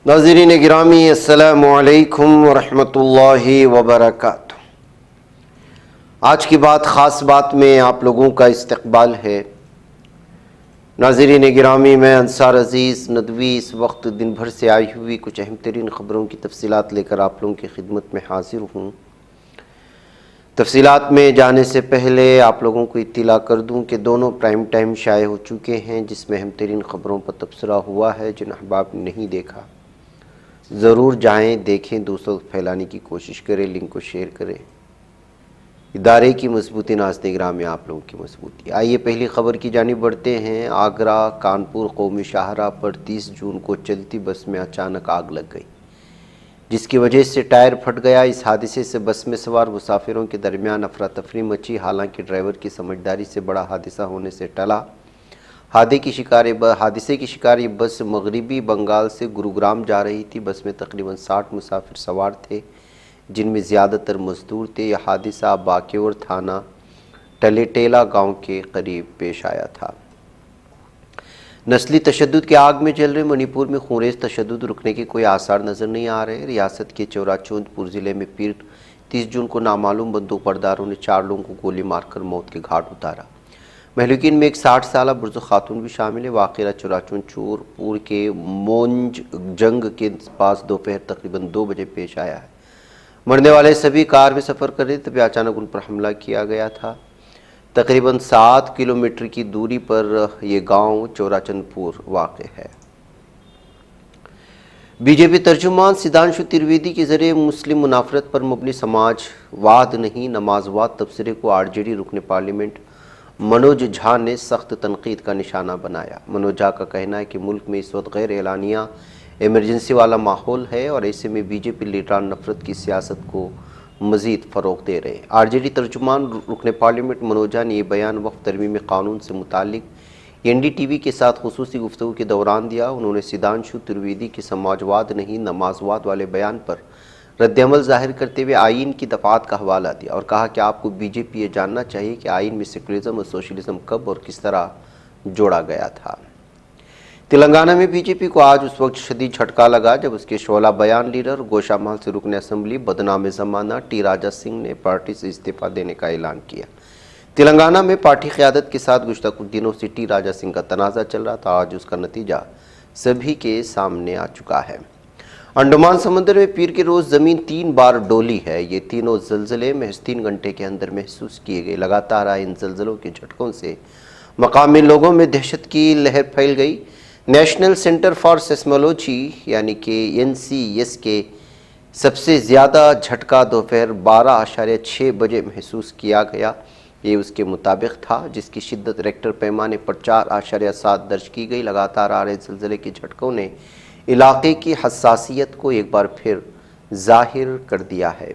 ناظرین گرامی، السلام علیکم ورحمۃ اللہ وبرکاتہ۔ آج کی بات خاص بات میں آپ لوگوں کا استقبال ہے۔ ناظرین گرامی، میں انصار عزیز ندوی اس وقت دن بھر سے آئی ہوئی کچھ اہم ترین خبروں کی تفصیلات لے کر آپ لوگوں کی خدمت میں حاضر ہوں۔ تفصیلات میں جانے سے پہلے آپ لوگوں کو اطلاع کر دوں کہ دونوں پرائم ٹائم شائع ہو چکے ہیں، جس میں اہم ترین خبروں پر تبصرہ ہوا ہے۔ جن احباب نے نہیں دیکھا ضرور جائیں، دیکھیں، دوسروں کو پھیلانے کی کوشش کریں، لنک کو شیئر کریں۔ ادارے کی مضبوطی، ناظرین گرامی آپ لوگوں کی مضبوطی۔ آئیے پہلی خبر کی جانب بڑھتے ہیں۔ آگرہ کانپور قومی شاہراہ پر 30 جون کو چلتی بس میں اچانک آگ لگ گئی، جس کی وجہ سے ٹائر پھٹ گیا۔ اس حادثے سے بس میں سوار مسافروں کے درمیان افراتفری مچی، حالانکہ ڈرائیور کی سمجھداری سے بڑا حادثہ ہونے سے ٹلا۔ حادثے کی شکار یہ بس مغربی بنگال سے گروگرام جا رہی تھی۔ بس میں تقریباً 60 مسافر سوار تھے، جن میں زیادہ تر مزدور تھے۔ یہ حادثہ باکیور تھانہ ٹلیٹیلا گاؤں کے قریب پیش آیا تھا۔ نسلی تشدد کی آگ میں جل رہے منی پور میں خونریز تشدد رکنے کے کوئی آثار نظر نہیں آ رہے۔ ریاست کے چوراچوند پور ضلع میں پیر 30 جون کو نامعلوم بندوق برداروں نے 4 لوگوں کو گولی مار کر موت کے گھاٹ اتارا۔ مہلوکین میں ایک 60 سالہ برزخ خاتون بھی شامل ہے۔ واقعہ چوراچوند چور پور کے مونج جنگ کے پاس دوپہر تقریباً 2 بجے پیش آیا ہے۔ مرنے والے سبھی کار میں سفر کر رہے تھے، تبھی اچانک ان پر حملہ کیا گیا تھا۔ تقریباً 7 کلومیٹر کی دوری پر یہ گاؤں چوراچند پور واقع ہے۔ بی جے پی ترجمان سدھانشو ترویدی کے ذریعے مسلم منافرت پر مبنی سماج واد نہیں نماز واد تبصرے کو آر جے ڈی رکن پارلیمنٹ منوج جھا نے سخت تنقید کا نشانہ بنایا۔ منوج جھا کا کہنا ہے کہ ملک میں اس وقت غیر اعلانیہ ایمرجنسی والا ماحول ہے اور ایسے میں بی جے پی لیڈران نفرت کی سیاست کو مزید فروغ دے رہے ہیں۔ آر جے ڈی ترجمان رکن پارلیمنٹ منوج جھا نے یہ بیان وقف ترمیم قانون سے متعلق این ڈی ٹی وی کے ساتھ خصوصی گفتگو کے دوران دیا۔ انہوں نے سدھانشو ترویدی کے سماج واد نہیں نماز واد والے بیان پر رد عمل ظاہر کرتے ہوئے آئین کی دفعات کا حوالہ دیا اور کہا کہ آپ کو بی جے پی یہ جاننا چاہیے کہ آئین میں سیکولرزم اور سوشلزم کب اور کس طرح جوڑا گیا تھا۔ تلنگانہ میں بی جے پی کو آج اس وقت شدید جھٹکا لگا جب اس کے شعلہ بیان لیڈر گوشامال سے رکن اسمبلی بدنام زمانہ ٹی راجا سنگھ نے پارٹی سے استعفیٰ دینے کا اعلان کیا۔ تلنگانہ میں پارٹی قیادت کے ساتھ گزشتہ کچھ دنوں سے ٹی راجا سنگھ کا تنازع چل رہا تھا۔ آج اس کا نتیجہ سبھی کے سامنے آ چکا ہے۔ انڈمان سمندر میں پیر کے روز زمین 3 بار ڈولی ہے۔ یہ تینوں زلزلے محض 3 گھنٹے کے اندر محسوس کیے گئے۔ لگاتار آئے ان زلزلوں کے جھٹکوں سے مقامی لوگوں میں دہشت کی لہر پھیل گئی۔ نیشنل سینٹر فار سیسمولوجی یعنی کہ NCS کے سب سے زیادہ جھٹکا دوپہر 12.6 بجے محسوس کیا گیا۔ یہ اس کے مطابق تھا، جس کی شدت ریکٹر پیمانے پر 4.7 درج کی گئی۔ لگاتار آ رہے زلزلے کے جھٹکوں نے علاقے کی حساسیت کو ایک بار پھر ظاہر کر دیا ہے۔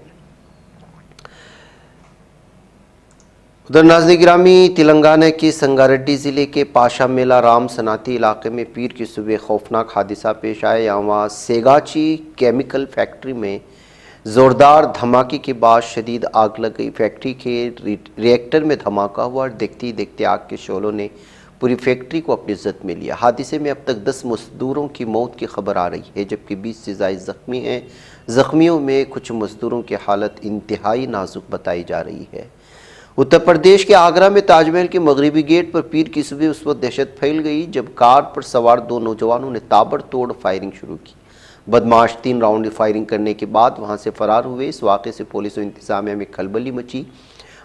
ادھر ناظرین گرامی، تلنگانہ کے سنگاریڈی ضلع کے پاشا میلہ رام صنعتی علاقے میں پیر کی صبح خوفناک حادثہ پیش آیا۔ یہاں سیگاچی کیمیکل فیکٹری میں زوردار دھماکے کے بعد شدید آگ لگ گئی۔ فیکٹری کے ری ایکٹر میں دھماکہ ہوا اور دیکھتے ہی دیکھتے آگ کے شعلوں نے پوری فیکٹری کو اپنی زد میں لیا۔ حادثے میں اب تک 10 مزدوروں کی موت کی خبر آ رہی ہے، جبکہ 20 سے زائد زخمی ہیں۔ زخمیوں میں کچھ مزدوروں کی حالت انتہائی نازک بتائی جا رہی ہے۔ اتر پردیش کے آگرہ میں تاج محل کے مغربی گیٹ پر پیر کی صبح اس وقت دہشت پھیل گئی جب کار پر سوار 2 نوجوانوں نے تابڑ توڑ فائرنگ شروع کی۔ بدماش 3 راؤنڈ فائرنگ کرنے کے بعد وہاں سے فرار ہوئے۔ اس واقعے سے پولیس و انتظامیہ میں کھلبلی مچی۔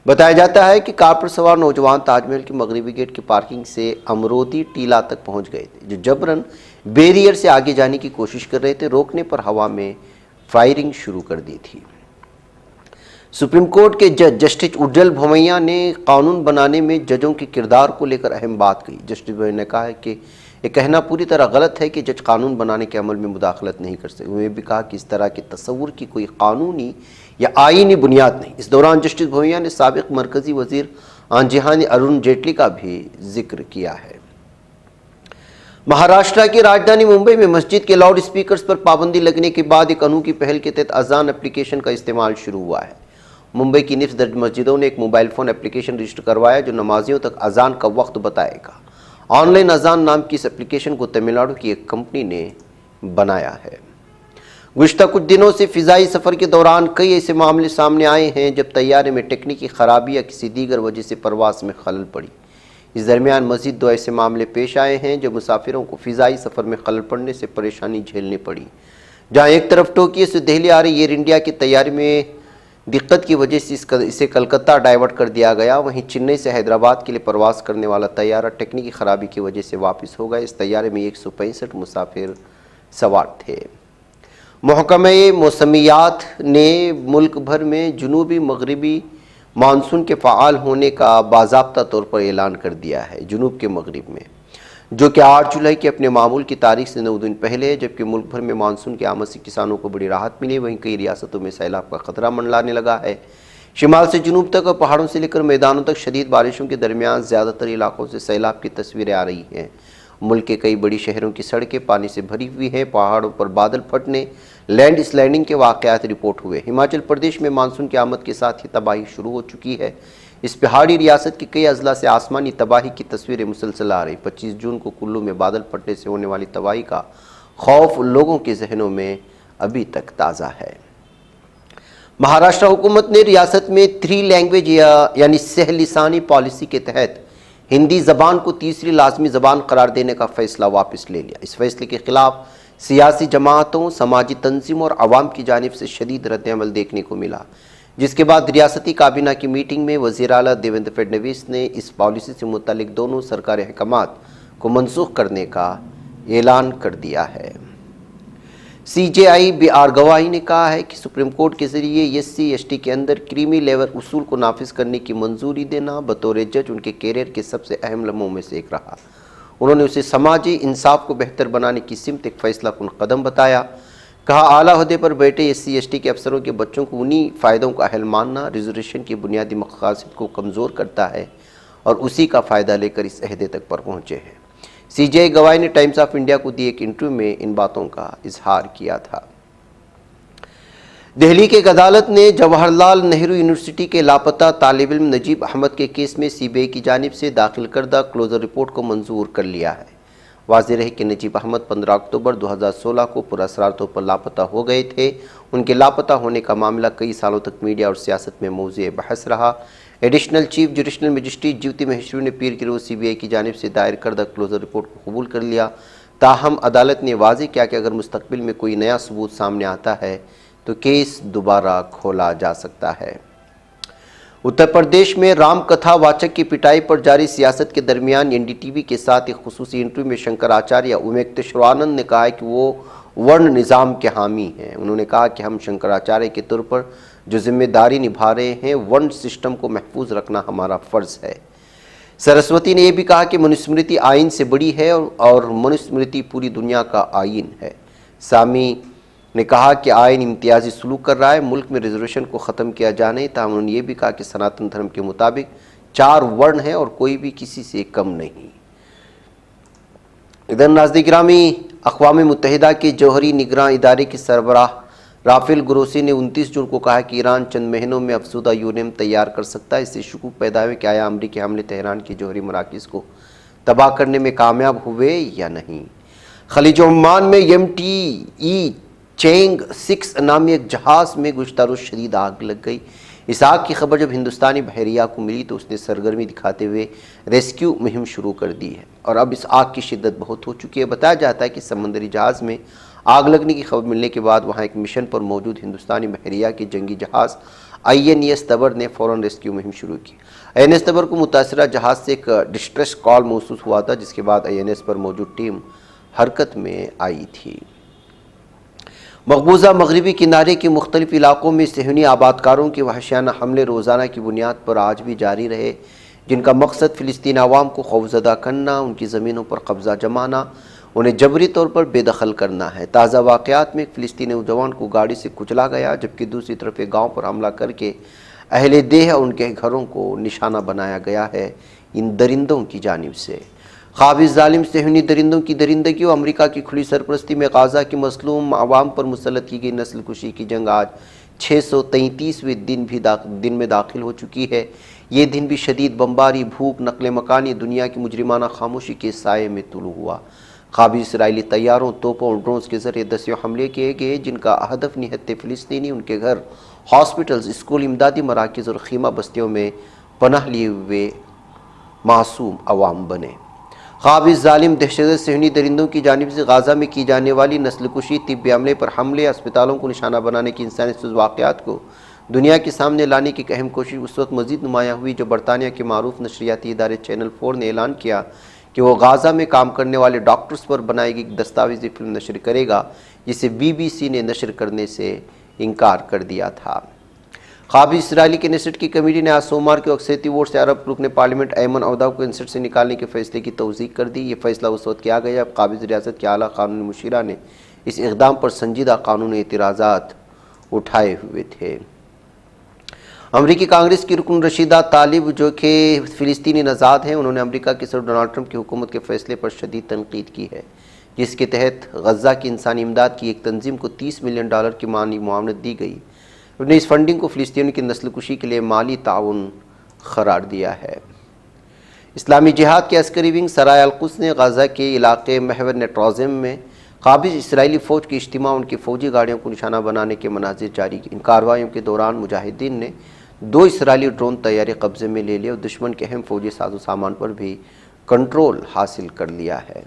بتایا جاتا ہے کہ کار پر سوار نوجوان تاج محل کے مغربی گیٹ کی پارکنگ سے امرودی ٹیلا تک پہنچ گئے تھے، جو جبراً بیریئر سے آگے جانے کی کوشش کر رہے تھے۔ روکنے پر ہوا میں فائرنگ شروع کر دی تھی۔ سپریم کورٹ کے جج جسٹس اجل بھومیا نے قانون بنانے میں ججوں کے کردار کو لے کر اہم بات کہی۔ جسٹس بھومیا نے کہا ہے کہ یہ کہنا پوری طرح غلط ہے کہ جج قانون بنانے کے عمل میں مداخلت نہیں کر سکتے۔ انہوں نے بھی کہا کہ اس طرح کے تصور کی کوئی قانونی یا آئینی بنیاد نہیں۔ اس دوران جسٹس بھومیا نے سابق مرکزی وزیر آنجہانی ارون جیٹلی کا بھی ذکر کیا ہے۔ مہاراشٹر کی راجدھانی ممبئی میں مسجد کے لاؤڈ اسپیکرز پر پابندی لگنے کے بعد ایک انوکھی پہل کے تحت اذان اپلیکیشن کا استعمال شروع ہوا ہے۔ ممبئی کی نصف درجن مسجدوں نے ایک موبائل فون اپلیکیشن رجسٹر کروایا جو نمازیوں تک اذان کا وقت بتائے گا۔ آن لائن اذان نام کی اس اپلیکیشن کو تمل ناڈو کی ایک کمپنی نے بنایا ہے۔ گزشتہ کچھ دنوں سے فضائی سفر کے دوران کئی ایسے معاملے سامنے آئے ہیں جب طیارے میں ٹیکنیکی خرابی یا کسی دیگر وجہ سے پرواز میں خلل پڑی۔ اس درمیان مزید 2 ایسے معاملے پیش آئے ہیں جب مسافروں کو فضائی سفر میں خلل پڑنے سے پریشانی جھیلنی پڑی۔ جہاں ایک طرف ٹوکیو سے دہلی آ رہی ایئر انڈیا کی طیارے میں دقت کی وجہ سے اسے کلکتہ ڈائیورٹ کر دیا گیا، وہیں چنئی سے حیدرآباد کے لیے پرواز کرنے والا طیارہ ٹیکنیکی خرابی کی وجہ سے واپس ہو گیا۔ اس طیارے میں 165 مسافر سوار تھے۔ محکمہ موسمیات نے ملک بھر میں جنوبی مغربی مانسون کے فعال ہونے کا باضابطہ طور پر اعلان کر دیا ہے۔ جنوب کے مغرب میں، جو کہ 8 جولائی کے اپنے معمول کی تاریخ سے 9 دن پہلے ہے، جبکہ ملک بھر میں مانسون کی آمد سے کسانوں کو بڑی راحت ملی، وہیں کئی ریاستوں میں سیلاب کا خطرہ منڈلانے لگا ہے۔ شمال سے جنوب تک اور پہاڑوں سے لے کر میدانوں تک شدید بارشوں کے درمیان زیادہ تر علاقوں سے سیلاب کی تصویریں آ رہی ہیں۔ ملک کے کئی بڑی شہروں کی سڑکیں پانی سے بھری ہوئی ہیں، پہاڑوں پر بادل پھٹنے، لینڈ سلائڈنگ کے واقعات رپورٹ ہوئے۔ ہماچل پردیش میں مانسون کی آمد کے ساتھ ہی تباہی شروع ہو چکی ہے۔ اس پہاڑی ریاست کے کئی اضلاع سے آسمانی تباہی کی تصویریں مسلسل آ رہی۔ 25 جون کو کلو میں بادل پھٹنے سے ہونے والی تباہی کا خوف لوگوں کے ذہنوں میں ابھی تک تازہ ہے۔ مہاراشٹر حکومت نے ریاست میں 3 لینگویج یعنی سہ لسانی پالیسی کے تحت ہندی زبان کو تیسری لازمی زبان قرار دینے کا فیصلہ واپس لے لیا۔ اس فیصلے کے خلاف سیاسی جماعتوں، سماجی تنظیموں اور عوام کی جانب سے شدید رد عمل دیکھنے کو ملا، جس کے بعد ریاستی کابینہ کی میٹنگ میں وزیر اعلیٰ دیویندر فڈنویس نے اس پالیسی سے متعلق دونوں سرکاری احکامات کو منسوخ کرنے کا اعلان کر دیا ہے۔ CJI BR گواہی نے کہا ہے کہ سپریم کورٹ کے ذریعے SC/ST کے اندر کریمی لیور اصول کو نافذ کرنے کی منظوری دینا بطور جج ان کے کیریئر کے سب سے اہم لمحوں میں سے ایک رہا۔ انہوں نے اسے سماجی انصاف کو بہتر بنانے کی سمت ایک فیصلہ کن قدم بتایا۔ کہا، اعلیٰ عہدے پر بیٹھے SC/ST کے افسروں کے بچوں کو انہی فائدوں کا اہل ماننا ریزرویشن کی بنیادی مقاصد کو کمزور کرتا ہے اور اسی کا فائدہ لے کر اس عہدے تک پر پہنچے ہیں۔ CJI گواہی نے ٹائمز آف انڈیا کو دی ایک انٹرویو میں ان باتوں کا اظہار کیا تھا۔ دہلی کی ایک عدالت نے جواہر لال نہرو یونیورسٹی کے لاپتہ طالب علم نجیب احمد کے کیس میں CBI کی جانب سے داخل کردہ کلوزر رپورٹ کو منظور کر لیا ہے۔ واضح رہے کہ نجیب احمد 15 اکتوبر 2016 کو پراسرار طور پر لاپتہ ہو گئے تھے۔ ان کے لاپتہ ہونے کا معاملہ کئی سالوں تک میڈیا اور سیاست میں موضوع بحث رہا۔ ایڈیشنل چیف جوڈیشنل مجسٹریٹ جیوتی مہیشوری نے پیر کی روز CBI کی جانب سے دائر کردہ کلوزر رپورٹ کو قبول کر لیا۔ تاہم عدالت نے واضح کیا کہ اگر مستقبل میں کوئی نیا ثبوت سامنے آتا ہے تو کیس دوبارہ کھولا جا سکتا ہے۔ اتر پردیش میں رام کتھا واچک کی پٹائی پر جاری سیاست کے درمیان NDTV کے ساتھ ایک خصوصی انٹرویو میں شنکراچاریہ اومیکتیشورانند نے کہا کہ وہ ورن نظام کے حامی ہیں۔ انہوں نے کہا کہ ہم شنکراچاریہ کے طور پر جو ذمہ داری نبھا رہے ہیں، ورن سسٹم کو محفوظ رکھنا ہمارا فرض ہے۔ سرسوتی نے یہ بھی کہا کہ منوسمرتی آئین سے بڑی ہے اور منوسمرتی پوری دنیا کا آئین ہے۔ سامی نے کہا کہ آئین امتیازی سلوک کر رہا ہے، ملک میں ریزرویشن کو ختم کیا جانے، تاہم انہوں نے یہ بھی کہا کہ سناتن دھرم کے مطابق 4 ورن ہیں اور کوئی بھی کسی سے کم نہیں۔ ادھر ناظرین گرامی، اقوام متحدہ کے جوہری نگراں ادارے کے سربراہ رافیل گروسی نے 29 جون کو کہا کہ ایران چند مہینوں میں افزودہ یورینیم تیار کر سکتا ہے۔ اس سے شکوک پیدا ہوئے کہ آیا امریکی حملے تہران کے جوہری مراکز کو تباہ کرنے میں کامیاب ہوئے یا نہیں۔ خلیج عمان میں MTE چینگ 6 نامی ایک جہاز میں گزشتہ روز شدید آگ لگ گئی۔ اس آگ کی خبر جب ہندوستانی بحریہ کو ملی تو اس نے سرگرمی دکھاتے ہوئے ریسکیو مہم شروع کر دی ہے اور اب اس آگ کی شدت بہت ہو چکی ہے۔ بتایا جاتا ہے کہ سمندری جہاز میں آگ لگنے کی خبر ملنے کے بعد وہاں ایک مشن پر موجود ہندوستانی بحریہ کے جنگی جہاز INS تبر نے فوراً ریسکیو مہم شروع کی۔ INS تبر کو متاثرہ جہاز سے ایک ڈسٹریس کال موصول ہوا تھا، جس کے بعد INS پر موجود ٹیم حرکت میں آئی تھی۔ مقبوضہ مغربی کنارے کے مختلف علاقوں میں صہیونی آبادکاروں کے وحشیانہ حملے روزانہ کی بنیاد پر آج بھی جاری رہے، جن کا مقصد فلسطینی عوام کو خوفزدہ کرنا، ان کی زمینوں پر قبضہ جمانا، انہیں جبری طور پر بے دخل کرنا ہے۔ تازہ واقعات میں ایک فلسطینی نوجوان کو گاڑی سے کچلا گیا، جبکہ دوسری طرف ایک گاؤں پر حملہ کر کے اہل دیہ اور ان کے گھروں کو نشانہ بنایا گیا ہے ان درندوں کی جانب سے۔ قابض ظالم صہیونی درندوں کی درندگی اور امریکہ کی کھلی سرپرستی میں غزہ کی مظلوم عوام پر مسلط کی گئی نسل کشی کی جنگ آج 633ویں دن میں داخل ہو چکی ہے۔ یہ دن بھی شدید بمباری، بھوک، نقل مکانی، دنیا کی مجرمانہ خاموشی کے سائے میں طلوع ہوا۔ قابض اسرائیلی طیاروں، توپوں اور ڈرونز کے ذریعے دسیوں حملے کیے گئے جن کا ہدف نہتے فلسطینی ان کے گھر، ہاسپٹلز، اسکول، امدادی مراکز اور خیمہ بستیوں میں پناہ لیے ہوئے معصوم عوام بنے۔ قابض ظالم دہشت صہیونی درندوں کی جانب سے غزہ میں کی جانے والی نسل کشی، طبی عملے پر حملے، اسپتالوں کو نشانہ بنانے کی انسانیت سوز واقعات کو دنیا کے سامنے لانے کی ایک اہم کوشش اس وقت مزید نمایاں ہوئی جب برطانیہ کے معروف نشریاتی ادارے چینل 4 نے اعلان کیا کہ وہ غزہ میں کام کرنے والے ڈاکٹرز پر بنائی گئی ایک دستاویزی فلم نشر کرے گا، جسے BBC نے نشر کرنے سے انکار کر دیا تھا۔ قابض اسرائیلی کینیسٹ کی کمیٹی نے آج سوموار کو اکثریتی ووٹ سے عرب رکن پارلیمنٹ ایمن عودہ کو کینیسٹ سے نکالنے کے فیصلے کی توثیق کر دی۔ یہ فیصلہ اس وقت کیا گیا جب قابض ریاست کے اعلیٰ قانونی مشیرہ نے اس اقدام پر سنجیدہ قانونی اعتراضات اٹھائے ہوئے تھے۔ امریکی کانگریس کی رکن رشیدہ طالب جو کہ فلسطینی نژاد ہیں، انہوں نے امریکہ کے صدر ڈونلڈ ٹرمپ کی حکومت کے فیصلے پر شدید تنقید کی ہے، جس کے تحت غزہ کی انسانی امداد کی ایک تنظیم کو $30 ملین کی مالی معاونت دی گئی۔ انہوں نے اس فنڈنگ کو فلسطینیوں کی نسل کشی کے لیے مالی تعاون قرار دیا ہے۔ اسلامی جہاد کے عسکری ونگ سرائے القدس نے غزہ کے علاقے محور نیٹرازم میں قابض اسرائیلی فوج کے اجتماع ان کی فوجی گاڑیوں کو نشانہ بنانے کے مناظر جاری کیے۔ ان کارروائیوں کے دوران مجاہدین نے 2 اسرائیلی ڈرون طیارے قبضے میں لے لیے اور دشمن کے اہم فوجی ساز و سامان پر بھی کنٹرول حاصل کر لیا ہے۔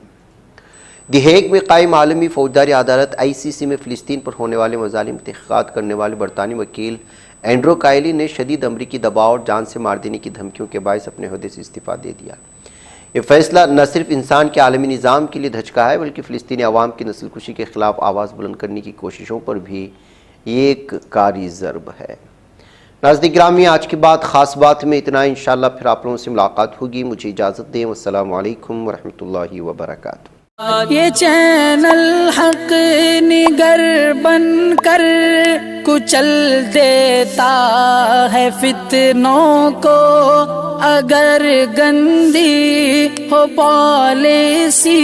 دی ہیگ میں قائم عالمی فوجداری عدالت ICC میں فلسطین پر ہونے والے مظالم تحقیقات کرنے والے برطانوی وکیل اینڈرو کائلی نے شدید امریکی دباؤ اور جان سے مار دینے کی دھمکیوں کے باعث اپنے عہدے سے استعفیٰ دے دیا۔ یہ فیصلہ نہ صرف انسان کے عالمی نظام کے لیے دھچکا ہے بلکہ فلسطینی عوام کی نسل کشی کے خلاف آواز بلند کرنے کی کوششوں پر بھی ایک کاری ضرب ہے۔ ناظرین گرامی، آج کی بات خاص بات میں اتنا، انشاءاللہ پھر آپ لوگوں سے ملاقات ہوگی۔ مجھے اجازت دیں، والسلام علیکم ورحمۃ اللہ وبرکاتہ۔ یہ چینل حق نگر بن کر کچل دیتا ہے فتنوں کو، اگر گندی ہو پالیسی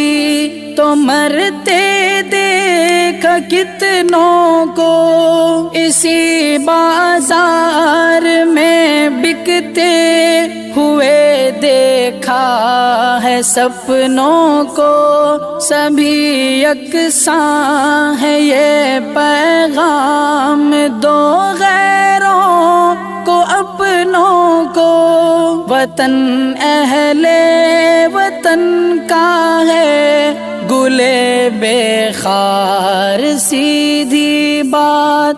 تو مرتے دیکھا کتنوں کو، اسی بازار میں بکتے ہوئے دیکھا ہے سپنوں کو، سبھی یکساں ہے یہ پیغام دو غیروں کو اپنوں کو، وطن اہل وطن کا ہے گلے بے خار، سیدھی بات